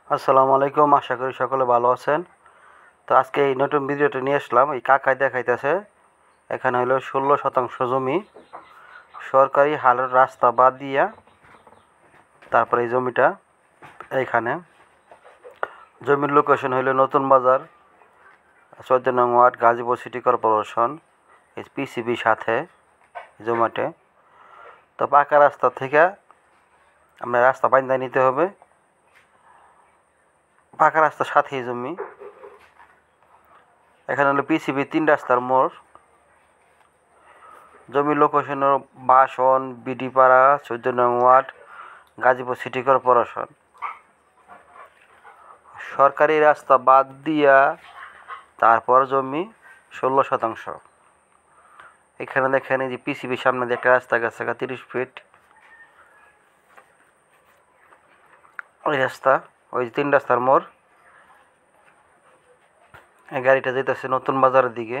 আসসালামু আলাইকুম, আশা করি সকলে ভালো আছেন। তো আজকে এই নতুন ভিডিওটা নিয়ে আসলাম। এই কাকাই দেখাইতেছে এখানে হলো 16 শতাংশ জমি সরকারি হালের রাস্তা বাদ দিয়া, তারপরে এই জমিটা এইখানে জমির লোকেশন হইল নতুন বাজার 14 নং ওয়ার্ড, গাজীপুর সিটি কর্পোরেশন, এই পিসিবি সাথে জমিতে। তো পাকা রাস্তা থেকে আমরা রাস্তা বাইন্দা নিতে হবে, পাকা রাস্তার সাথেই জমি। এখানে হলো পিসিবি 3 রাস্তার মোড়। জমির লোকেশন বাসন, বিডিপাড়া, 14 নং ওয়ার্ড, গাজীপুর সিটি কর্পোরেশন। সরকারি রাস্তা বাদ দিয়া তারপর জমি 16 শতাংশ। এখানে দেখেন এই যে পিসিবির সামনে দিয়ে একটা রাস্তা গেছে 30 ফিট। ওই রাস্তা, ওই 3 রাস্তার মোড়। এই গাড়িটা যেতেছে নতুন বাজারের দিকে,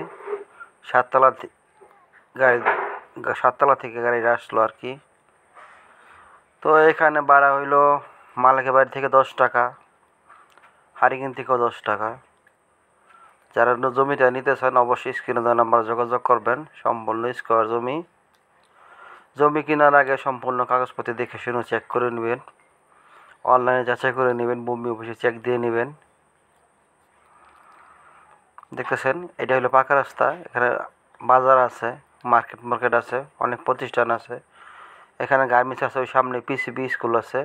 সাততলা থেকে গাড়িটা আসলো আর কি। তো এখানে ভাড়া হইলো মালিকের বাড়ি থেকে 10 টাকা, হারিকেন থেকেও 10 টাকা। যারা জমিটা নিতে চান অবশ্যই স্ক্রিনে দেওয়া নাম্বারে যোগাযোগ করবেন। সম্পূর্ণ স্কোয়ার জমি। জমি কেনার আগে সম্পূর্ণ কাগজপত্র দেখে শুনে চেক করে নেবেন, অনলাইনে যাচাই করে নেবেন, ভূমি অফিসে চেক দিয়ে নেবেন। দেখতেছেন এটা হলো পাকা রাস্তা। এখানে বাজার আছে, মার্কেট আছে, অনেক প্রতিষ্ঠান আছে। এখানে গার্মেন্টস আছে, ওই সামনে পিসিবি স্কুল আছে।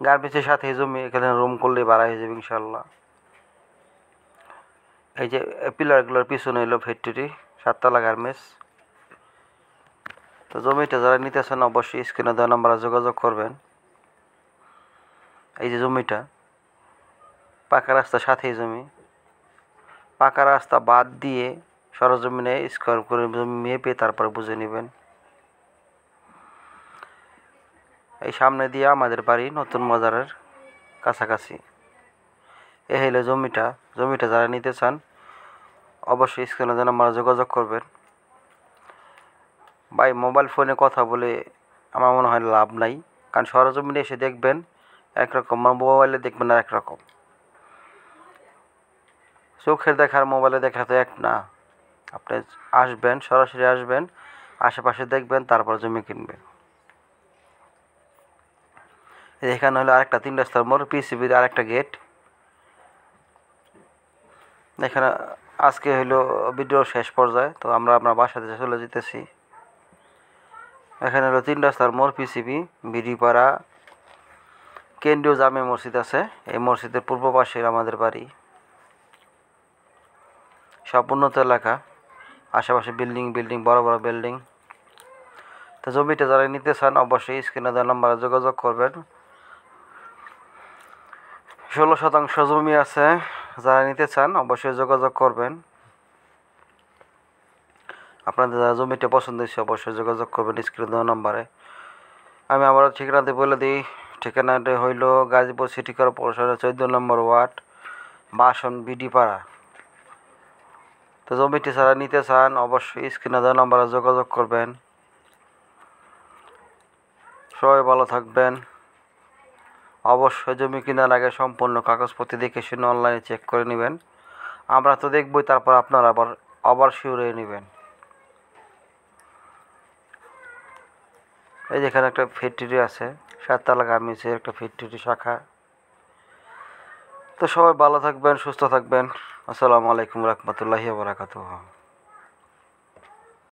গার্মেন্টসের সাথে জমি, এখানে রুম করলেই ভাড়া হয়ে যাবে ইনশাল্লাহ। এই যে পিলারগুলোর পিছনে হলো ফ্যাক্টরি, 7তলা গার্মেন্টস। তো জমিটা যারা নিতে চান অবশ্যই স্ক্রিনে দেওয়া নাম্বারে যোগাযোগ করবেন। এই যে জমিটা পাকা রাস্তার সাথেই জমি। পাকা রাস্তা বাদ দিয়ে সরজমিনে স্কোয়ার করে জমি মেপে তারপরে বুঝে নেবেন। এই সামনে দিয়ে আমাদের বাড়ি নতুন বাজারের কাছাকাছি। এ হইলো জমিটা যারা নিতে চান অবশ্যই স্ক্রিনে দেওয়া নাম্বারে যোগাযোগ করবেন। ভাই, মোবাইল ফোনে কথা বলে আমার মনে হয় লাভ নাই, কারণ সরজমিনে এসে দেখবেন একরকম, মোবাইলে দেখবেন আর একরকম। চোখের দেখার মোবাইলে দেখা তো এক না। আপনি আসবেন, সরাসরি আসবেন, আশেপাশে দেখবেন, তারপর জমি কিনবেন। এখানে হলো আরেকটা 3 রাস্তার মোড়, পিসিবির আরেকটা গেট। এখানে আজকে হলো ভিডিওর শেষ পর্যায়ে, তো আমরা আপনার বাসাতে চলে যেতেছি। এখানে হলো 3 রাস্তার মোড়, পিসিবি, বিডিপাড়া, কেন্দ্রীয় জামে মসজিদ আছে। এই মসজিদের পূর্ব পাশে আমাদের বাড়ি। সব উন্নত এলাকা, আশেপাশে বিল্ডিং, বড় বড় বিল্ডিং। তো জমিটা যারা নিতে চান অবশ্যই স্ক্রিনে দেওয়া নাম্বারে যোগাযোগ করবেন। 16 শতাংশ জমি আছে, যারা নিতে চান অবশ্যই যোগাযোগ করবেন। আপনাদের যারা জমিটা পছন্দ হয়েছে অবশ্যই যোগাযোগ করবেন স্ক্রিনে দেওয়া নাম্বারে। আমি আবারও ঠিকানাতে বলে দিই। ঠিকানাটা হইল গাজীপুর সিটি কর্পোরেশনের 14 নম্বর ওয়ার্ড, বাসন, বিডিপাড়া। তো জমিটি যারা নিতে চান অবশ্যই স্ক্রিনে দেওয়া নাম্বারে যোগাযোগ করবেন। সবাই ভালো থাকবেন। অবশ্যই জমি কেনার আগে সম্পূর্ণ কাগজপত্র দেখে শুনে অনলাইনে চেক করে নেবেন। আমরা তো দেখবই, তারপর আপনারা আবার শিওর হয়ে নেবেন। এই যেখানে একটা ফ্যাক্টরি আছে, 7তলা গার্মেন্টসের একটা ফ্যাক্টরি শাখা। তো সবাই ভালো থাকবেন, সুস্থ থাকবেন। আসসালামু আলাইকুম রহমতুল্লাহি ওয়া বারাকাতুহু।